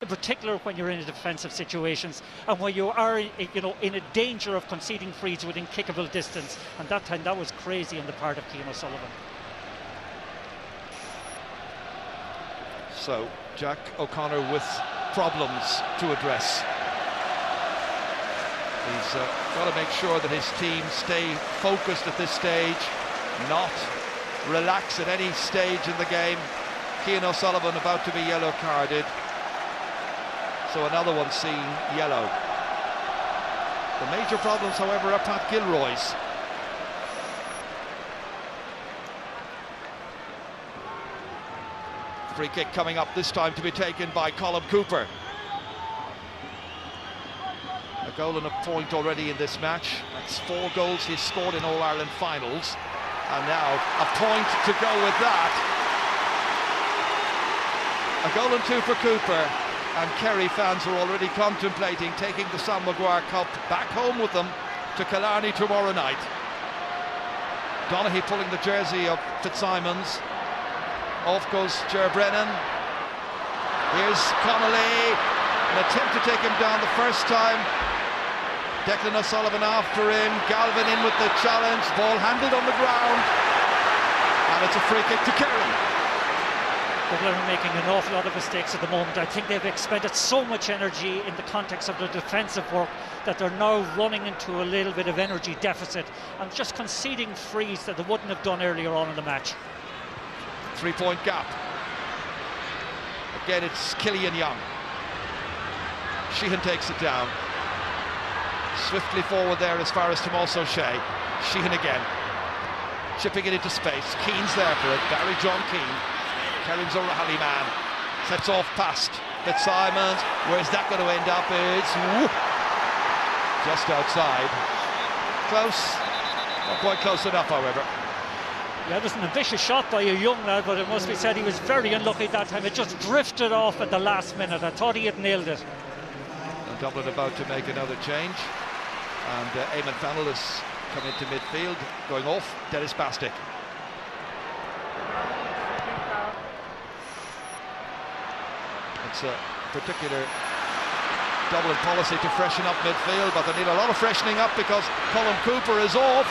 in particular when you're in defensive situations and when you are, in a danger of conceding frees within kickable distance. And that time, that was crazy on the part of Cian O'Sullivan. So Jack O'Connor with problems to address. He's got to make sure that his team stay focused at this stage, not relax at any stage in the game. Cian O'Sullivan about to be yellow carded. So another one seeing yellow. The major problems, however, are Pat Gilroy's. Free kick coming up this time to be taken by Colm Cooper. A goal and a point already in this match. That's 4 goals he's scored in All-Ireland finals. And now a point to go with that. A goal and 2 for Cooper. And Kerry fans are already contemplating taking the Sam Maguire Cup back home with them to Killarney tomorrow night. Donaghy pulling the jersey of Fitzsimons. Off goes Ger Brennan. Here's Connolly. An attempt to take him down the first time. Declan O'Sullivan after him. Galvin in with the challenge. Ball handled on the ground. And it's a free kick to Kerry. Dublin are making an awful lot of mistakes at the moment. I think they've expended so much energy in the context of their defensive work that they're now running into a little bit of energy deficit and just conceding frees that they wouldn't have done earlier on in the match. 3-point gap. Again, it's Killian Young. Sheehan takes it down. Swiftly forward there as far as Tomás O'Shea. Sheehan again. Chipping it into space. Keane's there for it. Barry John Keane. Kerry's a rally man. Sets off past Fitzsimons. Where's that going to end up? It's just outside. Close. Not quite close enough, however. Yeah, it was an ambitious shot by a young lad, but it must be said he was very unlucky that time. It just drifted off at the last minute. I thought he had nailed it. And Dublin about to make another change. And Eamon Fennell has come into midfield, going off Dennis Bastick. It's a particular Dublin policy to freshen up midfield, but they need a lot of freshening up because Colm Cooper is off.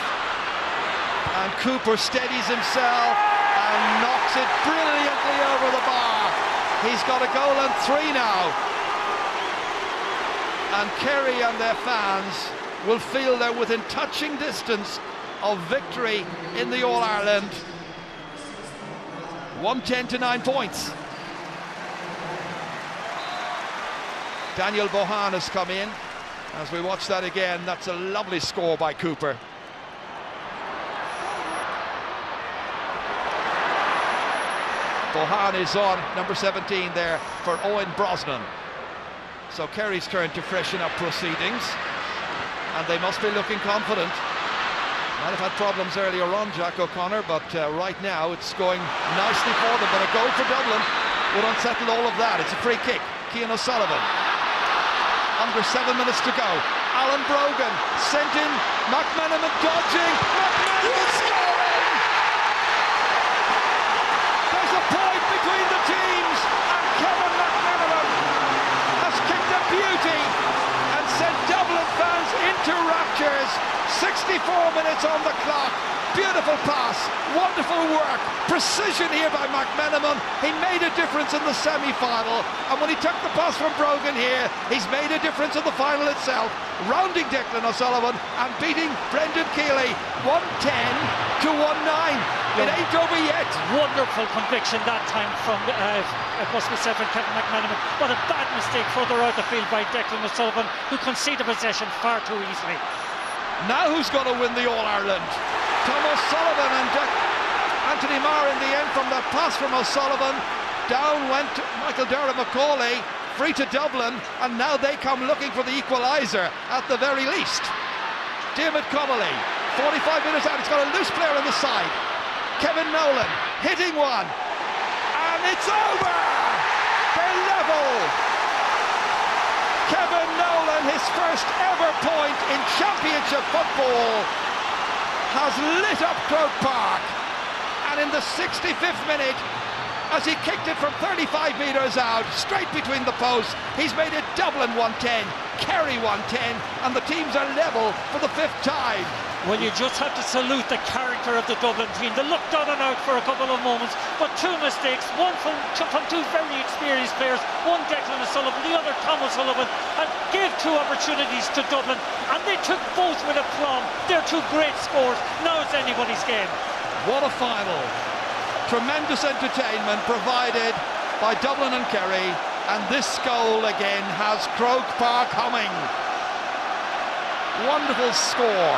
And Cooper steadies himself and knocks it brilliantly over the bar. He's got a goal and 3 now. And Kerry and their fans will feel they're within touching distance of victory in the All-Ireland. 110 to 9 points. Daniel Bohan has come in. As we watch that again, that's a lovely score by Cooper. Bohan is on, number 17 there for Owen Brosnan. So Kerry's turn to freshen up proceedings, and they must be looking confident. Might have had problems earlier on, Jack O'Connor, but right now it's going nicely for them. But a goal for Dublin would unsettle all of that. It's a free kick. Cian O'Sullivan. Under 7 minutes to go. Alan Brogan sent in. McMenamin dodging. McMenamin scoring! There's a point between the teams, and Kevin McMenamin has kicked a beauty and sent Dublin fans into raptures. 64 minutes on the clock. Beautiful pass, wonderful work, precision here by McMenamin. He made a difference in the semi-final, and when he took the pass from Brogan here, he's made a difference in the final itself, rounding Declan O'Sullivan and beating Brendan Keeley 110 to 1-9. It ain't over yet. Wonderful conviction that time from, it must be said, from Kevin McMenamin. What a bad mistake further out the field by Declan O'Sullivan, who conceded possession far too easily. Now who's going to win the All-Ireland? Tom O'Sullivan and Anthony Marr in the end from that pass from O'Sullivan. Down went Michael Durham-Macaulay, free to Dublin, and now they come looking for the equaliser at the very least. Diarmuid Connolly, 45 minutes out, he's got a loose player on the side. Kevin Nolan hitting one, and it's over! They're level! Kevin Nolan, his first ever point in championship football, has lit up Croke Park, and in the 65th minute as he kicked it from 35 metres out, straight between the posts. He's made it Dublin 110, Kerry 110, and the teams are level for the 5th time. Well, you just have to salute the character of the Dublin team. They looked down and out for a couple of moments, but 2 mistakes, one from 2 very experienced players, one Declan O'Sullivan, the other Tom O'Sullivan, and gave 2 opportunities to Dublin, and they took both with aplomb. They're 2 great scores. Now it's anybody's game. What a final. Tremendous entertainment provided by Dublin and Kerry, and this goal again has Croke Park humming. Wonderful score.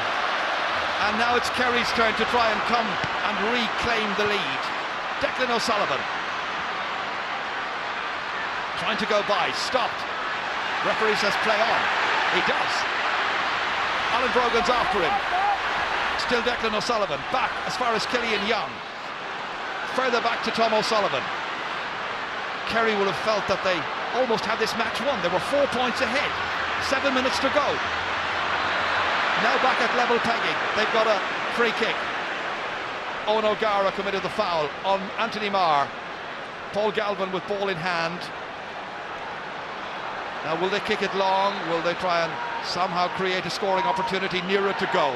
And now it's Kerry's turn to try and come and reclaim the lead. Declan O'Sullivan trying to go by, stopped. Referee says play on. He does. Alan Brogan's after him. Still Declan O'Sullivan, back as far as Killian Young. Further back to Tom O'Sullivan. Kerry will have felt that they almost had this match won. They were 4 points ahead. 7 minutes to go. Now back at level pegging. They've got a free kick. Owen O'Gara committed the foul on Anthony Marr. Paul Galvin with ball in hand. Now will they kick it long? Will they try and somehow create a scoring opportunity nearer to goal?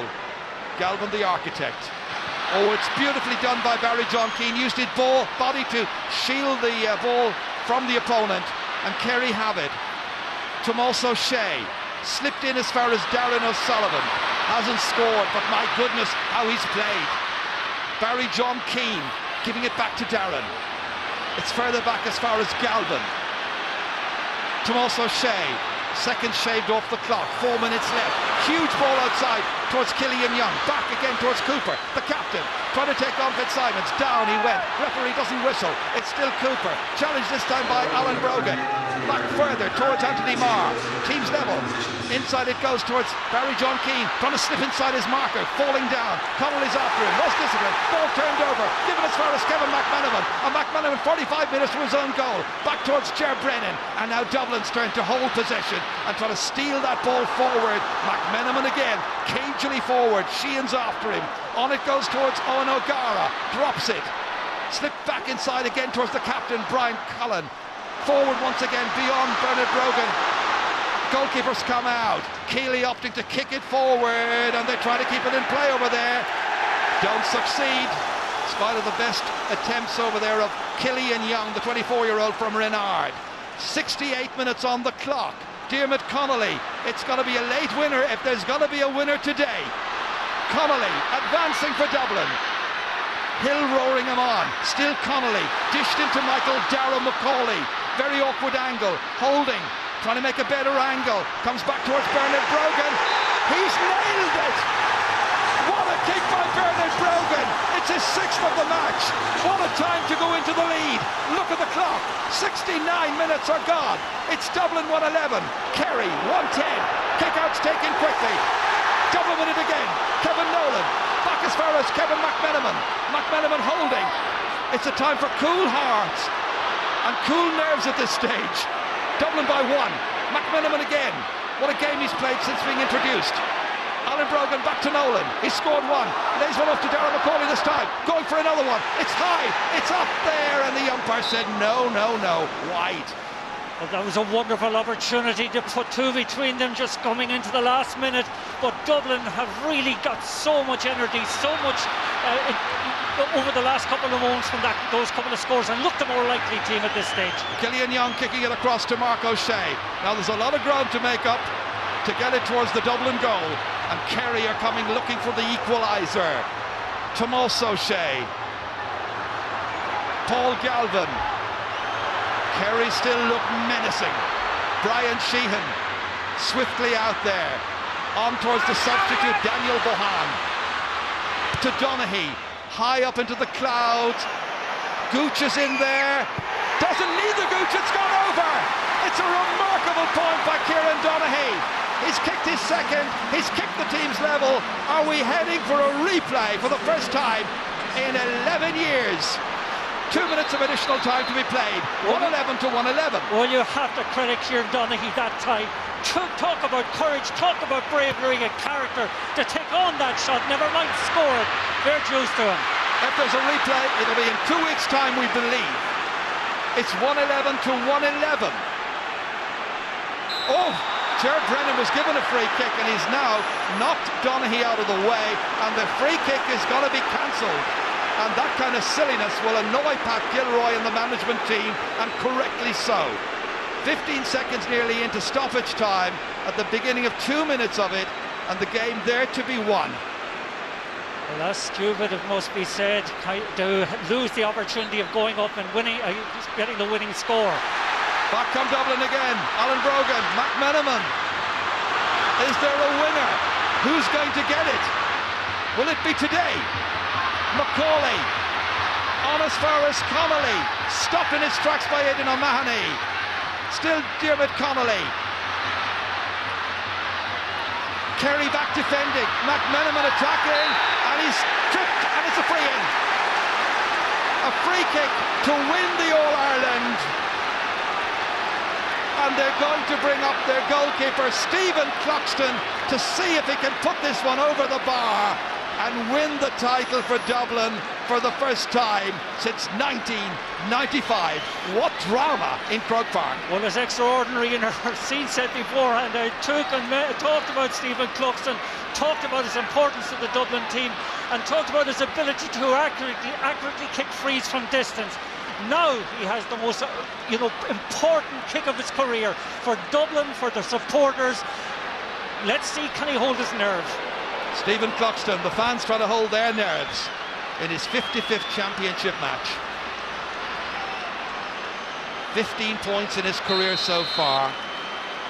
Galvin the architect. Oh, it's beautifully done by Barry John Keane. Used his body to shield the ball from the opponent, and Kerry have it. Tomas O'Shea slipped in as far as Darren O'Sullivan. Hasn't scored, but my goodness, how he's played. Barry John Keane giving it back to Darren. It's further back as far as Galvin. Tomas O'Shea, second shaved off the clock, 4 minutes left. Huge ball outside towards Killian Young. Back again towards Cooper, the captain. Trying to take on Fitzsimons. Down he went. Referee doesn't whistle. It's still Cooper. Challenged this time by Alan Brogan. Back further towards Anthony Marr. Teams level. Inside it goes towards Barry John Keane. Trying to slip inside his marker. Falling down. Connolly's after him. Lost discipline. Ball turned over. Given as far as Kevin McManaman. And McManaman 45 minutes from his own goal. Back towards Ger Brennan. And now Dublin's turn to hold possession and try to steal that ball forward. McManaman again. Cagily forward. Sheehan's after him. On it goes towards Owen O'Gara. Drops it. Slipped back inside again towards the captain, Brian Cullen. Forward once again beyond Bernard Brogan. Goalkeepers come out. Keeley opting to kick it forward, and they try to keep it in play over there. Don't succeed. In spite of the best attempts over there of Killian Young, the 24-year-old from Renard. 68 minutes on the clock. Diarmuid Connolly. It's got to be a late winner if there's going to be a winner today. Connolly advancing for Dublin. Hill roaring him on. Still Connolly. Dished into Michael Darragh McCauley. Very awkward angle. Holding. Trying to make a better angle. Comes back towards Bernard Brogan. He's nailed it! What a kick by Bernard Brogan! It's his 6th of the match. What a time to go into the lead. Look at the clock. 69 minutes are gone. It's Dublin 111. Kerry 110. Kick-outs taken quickly. Dublin with it again. Kevin Nolan. Back as far as Kevin McManaman. McManaman holding. It's a time for cool hearts and cool nerves at this stage. Dublin by 1. McManaman again. What a game he's played since being introduced. Alan Brogan back to Nolan. He scored 1. Lays one off to Darragh McCauley this time. Going for another one. It's high. It's up there. And the umpire said no, no, no. Wide. Well, that was a wonderful opportunity to put 2 between them just coming into the last minute, but Dublin have really got so much energy, so much over the last couple of moments from those couple of scores, and looked the more likely team at this stage. Killian Young kicking it across to Mark O'Shea. Now there's a lot of ground to make up to get it towards the Dublin goal, and Kerry are coming looking for the equaliser. Tomas O'Shea, Paul Galvin. Kerry still look menacing. Brian Sheehan swiftly out there. On towards the substitute Daniel Bohan. To Donaghy. High up into the clouds. Gooch is in there. Doesn't need the Gooch, it's gone over. It's a remarkable point by Kieran Donaghy. He's kicked his second. He's kicked the team's level. Are we heading for a replay for the first time in 11 years? 2 minutes of additional time to be played. 111 to 111. Well, you have to credit Kieran Donaghy that time. Talk about courage, talk about bravery and character to take on that shot, never mind score it. Fair dues to him. If there's a replay, it'll be in 2 weeks' time, we believe. It's 111 to 111. Oh, Jared Brennan was given a free kick and he's now knocked Donaghy out of the way, and the free kick is going to be cancelled. And that kind of silliness will annoy Pat Gilroy and the management team, and correctly so. 15 seconds nearly into stoppage time at the beginning of 2 minutes of it, and the game there to be won. Well, that's stupid, it must be said, to lose the opportunity of going up and winning, getting the winning score. Back come Dublin again. Alan Brogan, McMenamin. Is there a winner? Who's going to get it? Will it be today? Macaulay. On as far as Connolly. Stopped in his tracks by Aidan O'Mahony. Still Diarmuid Connolly. Kerry back defending. McMenamin attacking. And he's tripped, and it's a free in. A free kick to win the All-Ireland. And they're going to bring up their goalkeeper, Stephen Cloxton, to see if he can put this one over the bar and win the title for Dublin for the first time since 1995. What drama in Croke Park. Well, it's extraordinary in our scene set before, and I talked about Stephen Cloxton, talked about his importance to the Dublin team, and talked about his ability to accurately kick frees from distance. Now he has the most important kick of his career for Dublin, for the supporters. Let's see, can he hold his nerve? Stephen Cloxton, the fans trying to hold their nerves in his 55th championship match. 15 points in his career so far.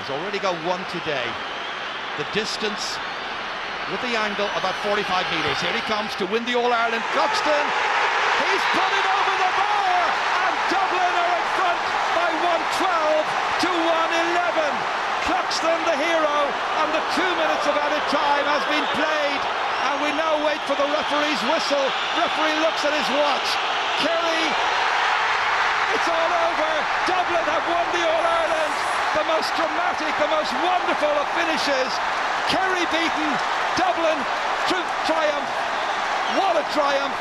He's already got one today. The distance with the angle about 45 metres. Here he comes to win the All-Ireland. Cloxton, he's put it over the bar, and Dublin are in front by 112 to 111. Cloxton the hero, and the 2 minutes of added time has been played, and we now wait for the referee's whistle. Referee looks at his watch. Kerry, it's all over. Dublin have won the All-Ireland. The most dramatic, the most wonderful of finishes. Kerry beaten, Dublin triumph. What a triumph.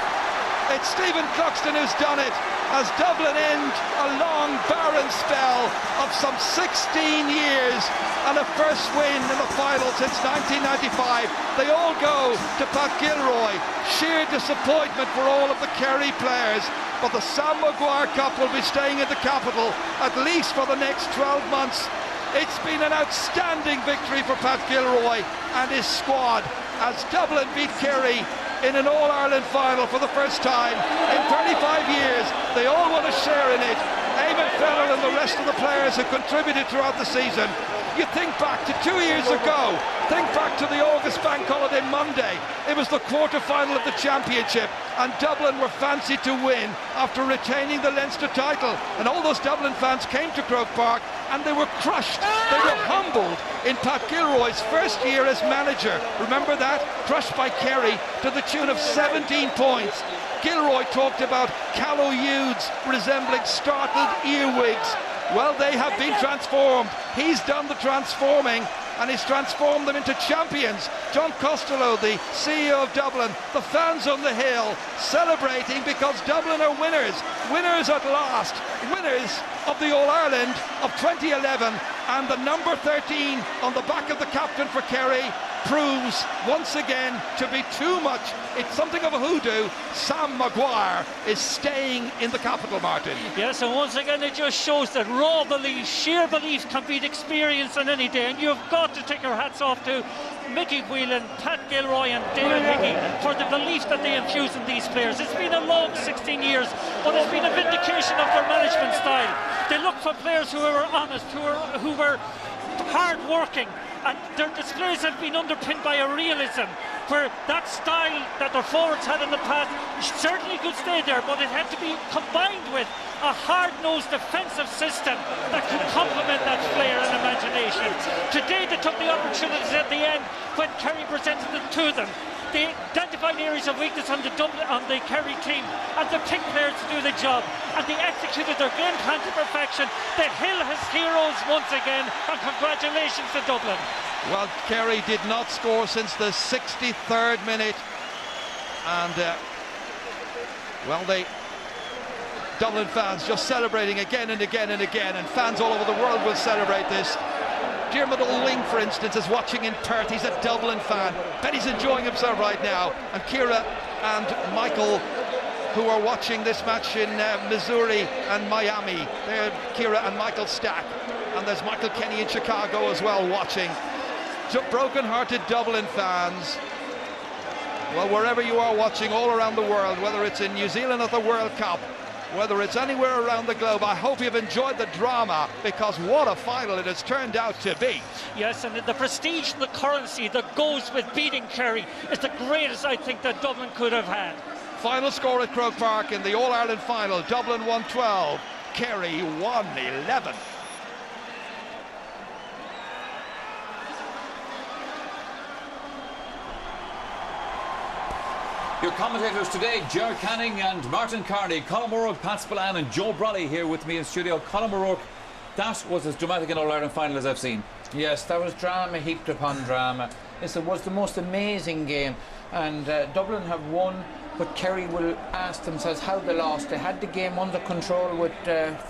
It's Stephen Cloxton who's done it, as Dublin end a long barren spell of some 16 years and a first win in the final since 1995. They all go to Pat Gilroy. Sheer disappointment for all of the Kerry players, but the Sam Maguire Cup will be staying in the capital at least for the next 12 months. It's been an outstanding victory for Pat Gilroy and his squad as Dublin beat Kerry in an All-Ireland final for the first time in 35 years. They all want to share in it. Eamon Fennell and the rest of the players who contributed throughout the season. You think back to 2 years ago, think back to the August Bank Holiday Monday. It was the quarter-final of the championship, and Dublin were fancied to win after retaining the Leinster title. And all those Dublin fans came to Croke Park, and they were crushed. They were humbled in Pat Gilroy's first year as manager. Remember that? Crushed by Kerry to the tune of 17 points. Gilroy talked about callow youths resembling startled earwigs. Well, they have been transformed. He's done the transforming, and he's transformed them into champions. John Costello, the CEO of Dublin, the fans on the hill celebrating because Dublin are winners. Winners at last. Winners of the All-Ireland of 2011, and the number 13 on the back of the captain for Kerry proves once again to be too much. It's something of a hoodoo. Sam Maguire is staying in the capital, Martin. Yes, and once again it just shows that raw belief, sheer belief can beat experience on any day, and you've got to take your hats off to Mickey Whelan, Pat Gilroy and David Hickey for the belief that they infuse in these players. It's been a long 16 years, but it's been a vindication of their management style. They look for players who are honest, who were hard-working, and their displays have been underpinned by a realism where that style that their forwards had in the past certainly could stay there, but it had to be combined with a hard-nosed defensive system that could complement that flair and imagination. Today they took the opportunities at the end when Kerry presented them to them. They identified areas of weakness on the Kerry team, and they picked players to do the job, and they executed their game plan to perfection. The Hill has heroes once again, and congratulations to Dublin. Well, Kerry did not score since the 63rd minute, and well, they Dublin fans just celebrating again and again and again, and fans all over the world will celebrate this. Diarmuid O'Ling, for instance, is watching in Perth. He's a Dublin fan. Bet he's enjoying himself right now. And Ciara and Michael, who are watching this match in Missouri and Miami. They're Ciara and Michael Stack. And there's Michael Kenny in Chicago as well watching. Broken-hearted Dublin fans. Well, wherever you are watching all around the world, whether it's in New Zealand at the World Cup, whether it's anywhere around the globe, I hope you've enjoyed the drama, because what a final it has turned out to be. Yes, and the prestige and the currency that goes with beating Kerry is the greatest, I think, that Dublin could have had. Final score at Croke Park in the All-Ireland final: Dublin 1-12, Kerry 1-11. Your commentators today, Ger Canning and Martin Carney, Colin O'Rourke, Pat Spillane and Joe Brolly here with me in studio. Colin O'Rourke, that was as dramatic an All-Ireland final as I've seen. Yes, that was drama heaped upon drama. It was the most amazing game, and Dublin have won, but Kerry will ask themselves how they lost. They had the game under control with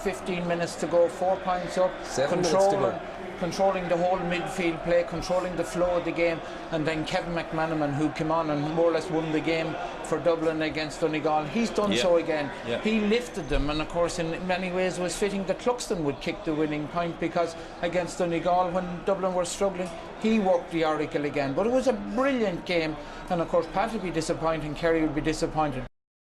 15 minutes to go, 4 points up, 7 minutes to go. Controlling the whole midfield play, controlling the flow of the game, and then Kevin McManaman, who came on and more or less won the game for Dublin against Donegal. He's done so again. He lifted them, and of course in many ways it was fitting that Cluxton would kick the winning point, because against Donegal, when Dublin were struggling, he worked the oracle again. But it was a brilliant game, and of course Pat would be disappointed, Kerry would be disappointed.